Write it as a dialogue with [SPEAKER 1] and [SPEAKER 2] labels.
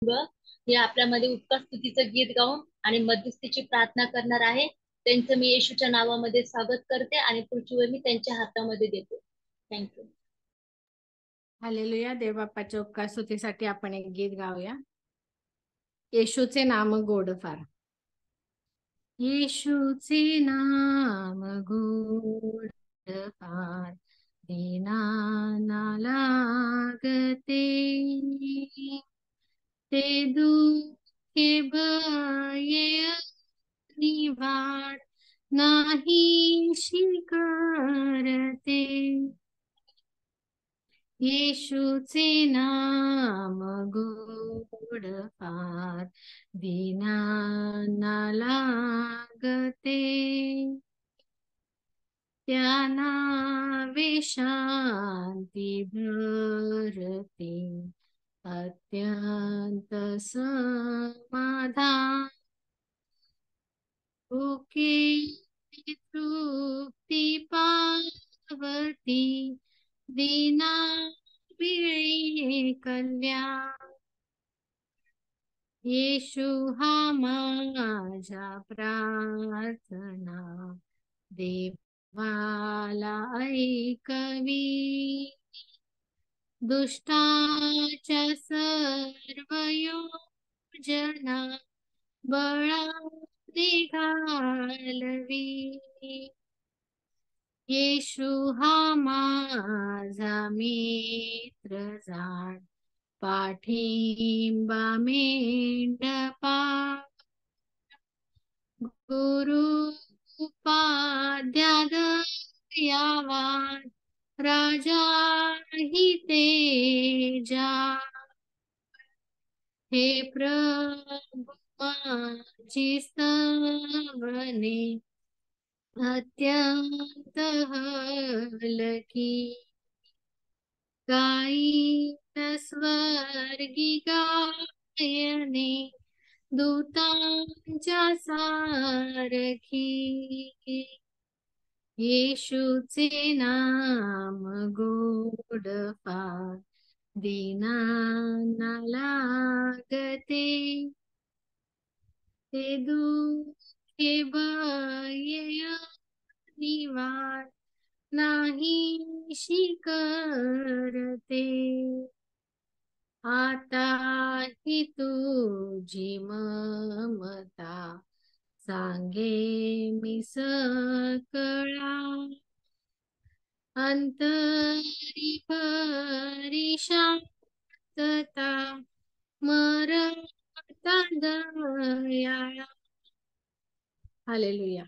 [SPEAKER 1] मित्र हे आपल्यामध्ये उपकार स्तुतीचं गीत गाऊन आणि मध्यस्थीची प्रार्थना करणार आहे. त्यांचं मी येशूच्या नावामध्ये स्वागत करते आणि पुढची वेळ मी त्यांच्या हातामध्ये देते. थँक्यू.
[SPEAKER 2] हालेलुया. देवबापाच्या उपकार स्तुतीसाठी आपण एक गीत गाऊया. येशूचे नाम गोड फार. येशूचे नाम गोड फार, दीनांना लागते. ते दुःखे भये निवाड नाहीशी करते. येशूचे नाम गोड फार, दीनांना लागते. त्या नावे शांती भरते, अत्यंत समाधान. भुके तृप्ती पावती, दीना मिळे कल्याण. येशू हा माझ्या प्रार्थना, देवाला ऐकवी. दुष्टाच्या सर्व योजना बळाने घालवी. येशू हा माझा मित्र जाण, पाठिंबा मेंढपा. गुरु उपाध्या दयावान, राजा ही तेजा. हे प्रभु माझी स्तवने, अत्यंत हलकी. गायीन स्वर्गी गायने, दूतांच्या सारखी. येशूचे नाम गोड फार, दीनांना लागते. ते दुःखे भये निवाड नाहीशी करते. आता ही तुझी ममता सांगे मी सकळा. अंतरी भरी शांतता, मरता दयाळा. हालेलुया.